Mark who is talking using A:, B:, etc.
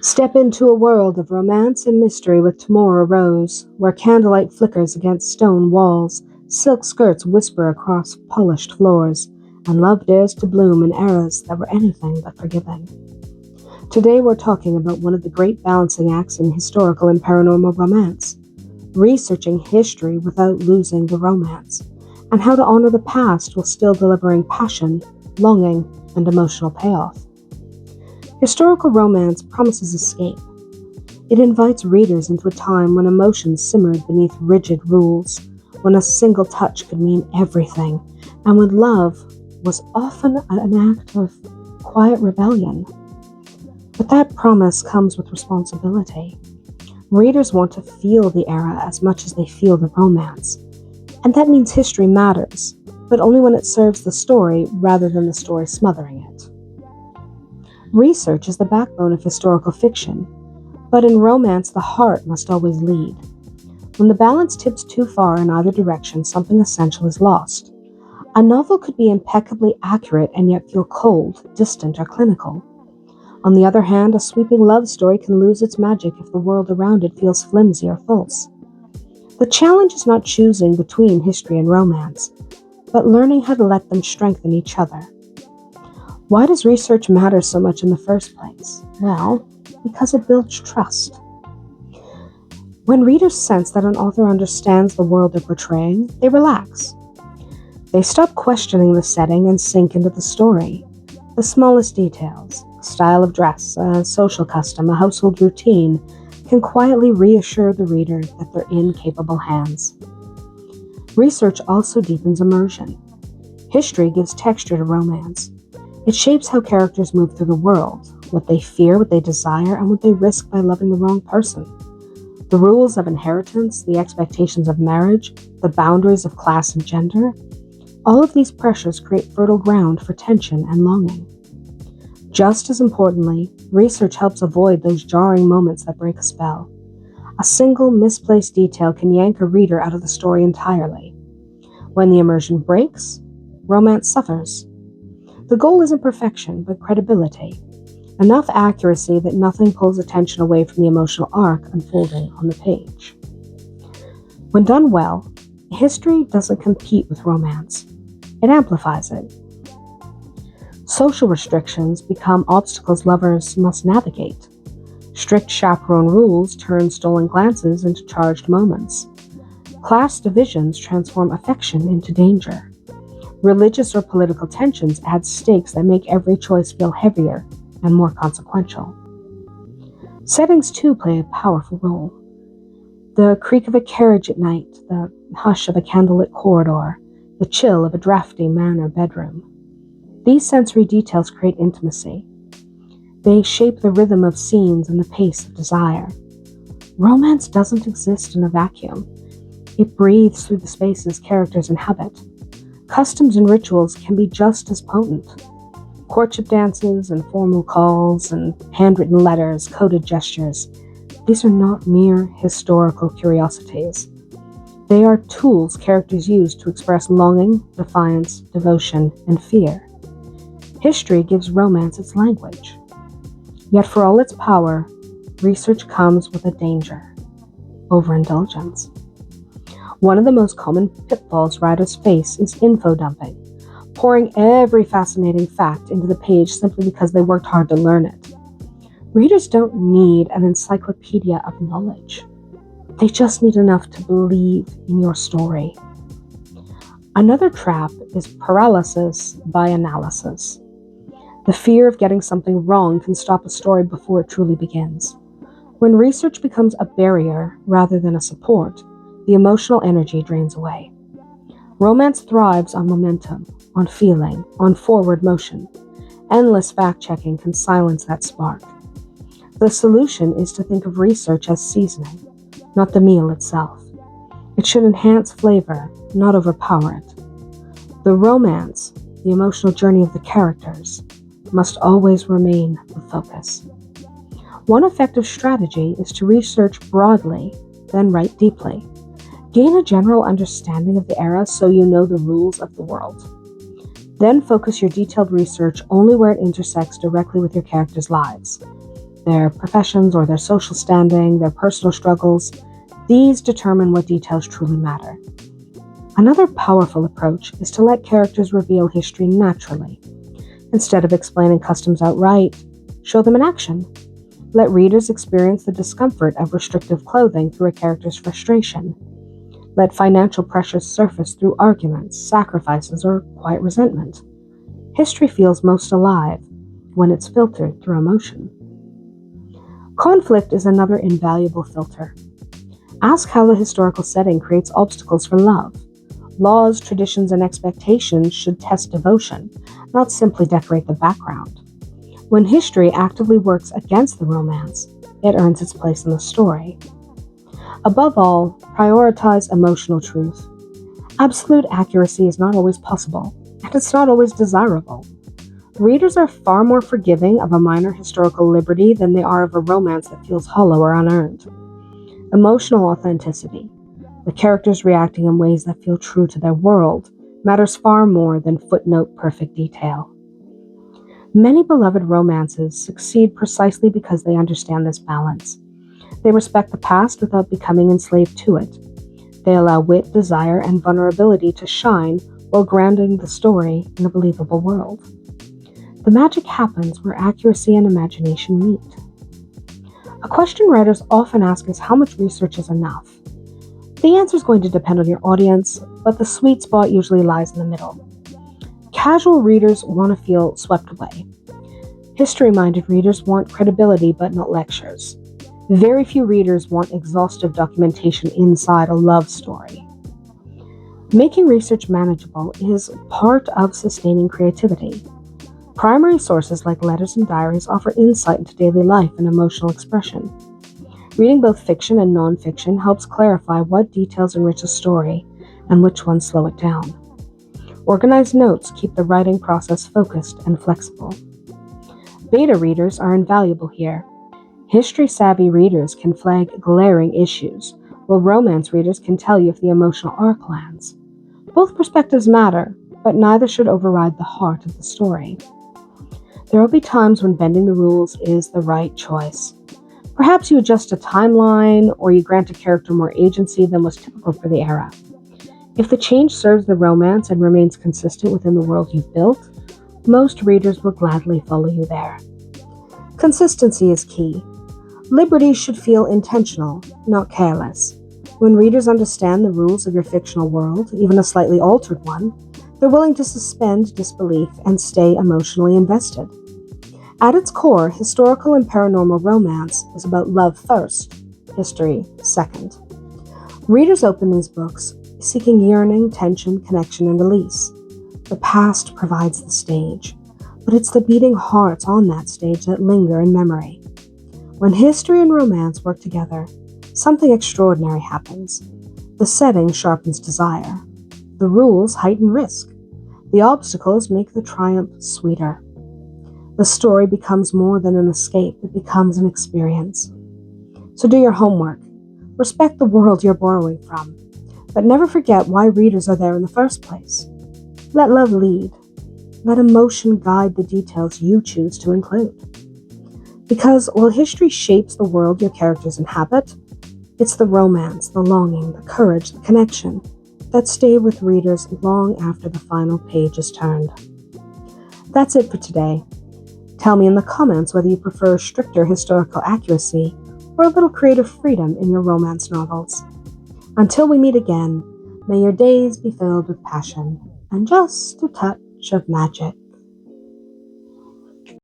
A: Step into a world of romance and mystery with Tamora Rose, where candlelight flickers against stone walls, silk skirts whisper across polished floors, and love dares to bloom in eras that were anything but forgiving. Today we're talking about one of the great balancing acts in historical and paranormal romance, researching history without losing the romance, and how to honor the past while still delivering passion, longing, and emotional payoff. Historical romance promises escape. It invites readers into a time when emotions simmered beneath rigid rules, when a single touch could mean everything, and when love was often an act of quiet rebellion. But that promise comes with responsibility. Readers want to feel the era as much as they feel the romance. And that means history matters, but only when it serves the story rather than the story smothering it. Research is the backbone of historical fiction, but in romance the heart must always lead. When the balance tips too far in either direction, something essential is lost. A novel could be impeccably accurate and yet feel cold, distant, or clinical. On the other hand, a sweeping love story can lose its magic if the world around it feels flimsy or false. The challenge is not choosing between history and romance, but learning how to let them strengthen each other. Why does research matter so much in the first place? Well, because it builds trust. When readers sense that an author understands the world they're portraying, they relax. They stop questioning the setting and sink into the story. The smallest details, a style of dress, a social custom, a household routine, can quietly reassure the reader that they're in capable hands. Research also deepens immersion. History gives texture to romance. It shapes how characters move through the world, what they fear, what they desire, and what they risk by loving the wrong person. The rules of inheritance, the expectations of marriage, the boundaries of class and gender, all of these pressures create fertile ground for tension and longing. Just as importantly, research helps avoid those jarring moments that break a spell. A single misplaced detail can yank a reader out of the story entirely. When the immersion breaks, romance suffers. The goal isn't perfection, but credibility. Enough accuracy that nothing pulls attention away from the emotional arc unfolding on the page. When done well, history doesn't compete with romance. It amplifies it. Social restrictions become obstacles lovers must navigate. Strict chaperone rules turn stolen glances into charged moments. Class divisions transform affection into danger. Religious or political tensions add stakes that make every choice feel heavier and more consequential. Settings too play a powerful role. The creak of a carriage at night, the hush of a candlelit corridor, the chill of a drafty manor bedroom. These sensory details create intimacy. They shape the rhythm of scenes and the pace of desire. Romance doesn't exist in a vacuum. It breathes through the spaces characters inhabit. Customs and rituals can be just as potent. Courtship dances and formal calls and handwritten letters, coded gestures. These are not mere historical curiosities. They are tools characters use to express longing, defiance, devotion, and fear. History gives romance its language. Yet for all its power, research comes with a danger: overindulgence. One of the most common pitfalls writers face is info dumping, pouring every fascinating fact into the page simply because they worked hard to learn it. Readers don't need an encyclopedia of knowledge. They just need enough to believe in your story. Another trap is paralysis by analysis. The fear of getting something wrong can stop a story before it truly begins. When research becomes a barrier rather than a support, the emotional energy drains away. Romance thrives on momentum, on feeling, on forward motion. Endless fact-checking can silence that spark. The solution is to think of research as seasoning, not the meal itself. It should enhance flavor, not overpower it. The romance, the emotional journey of the characters, must always remain the focus. One effective strategy is to research broadly, then write deeply. Gain a general understanding of the era so you know the rules of the world. Then focus your detailed research only where it intersects directly with your characters' lives. their professions or their social standing, their personal struggles. These determine what details truly matter. Another powerful approach is to let characters reveal history naturally. Instead of explaining customs outright, show them in action. Let readers experience the discomfort of restrictive clothing through a character's frustration. Let financial pressures surface through arguments, sacrifices, or quiet resentment. History feels most alive when it's filtered through emotion. Conflict is another invaluable filter. Ask how the historical setting creates obstacles for love. Laws, traditions, and expectations should test devotion, not simply decorate the background. When history actively works against the romance, it earns its place in the story. Above all, prioritize emotional truth. Absolute accuracy is not always possible, and it's not always desirable. Readers are far more forgiving of a minor historical liberty than they are of a romance that feels hollow or unearned. Emotional authenticity, the characters reacting in ways that feel true to their world, matters far more than footnote perfect detail. Many beloved romances succeed precisely because they understand this balance. They respect the past without becoming enslaved to it. They allow wit, desire, and vulnerability to shine while grounding the story in a believable world. The magic happens where accuracy and imagination meet. A question writers often ask is how much research is enough? The answer is going to depend on your audience, but the sweet spot usually lies in the middle. Casual readers want to feel swept away. History-minded readers want credibility but not lectures. Very few readers want exhaustive documentation inside a love story. Making research manageable is part of sustaining creativity. Primary sources like letters and diaries offer insight into daily life and emotional expression. Reading both fiction and nonfiction helps clarify what details enrich a story and which ones slow it down. Organized notes keep the writing process focused and flexible. Beta readers are invaluable here. History-savvy readers can flag glaring issues, while romance readers can tell you if the emotional arc lands. Both perspectives matter, but neither should override the heart of the story. There will be times when bending the rules is the right choice. Perhaps you adjust a timeline, or you grant a character more agency than was typical for the era. If the change serves the romance and remains consistent within the world you've built, most readers will gladly follow you there. Consistency is key. Liberty should feel intentional, not careless. When readers understand the rules of your fictional world, even a slightly altered one, they're willing to suspend disbelief and stay emotionally invested. At its core, historical and paranormal romance is about love first, history second. Readers open these books seeking yearning, tension, connection, and release. The past provides the stage, but it's the beating hearts on that stage that linger in memory. When history and romance work together, something extraordinary happens. The setting sharpens desire. The rules heighten risk. The obstacles make the triumph sweeter. The story becomes more than an escape, it becomes an experience. So do your homework. Respect the world you're borrowing from, but never forget why readers are there in the first place. Let love lead. Let emotion guide the details you choose to include. Because while history shapes the world your characters inhabit, it's the romance, the longing, the courage, the connection that stay with readers long after the final page is turned. That's it for today. Tell me in the comments whether you prefer stricter historical accuracy or a little creative freedom in your romance novels. Until we meet again, may your days be filled with passion and just a touch of magic.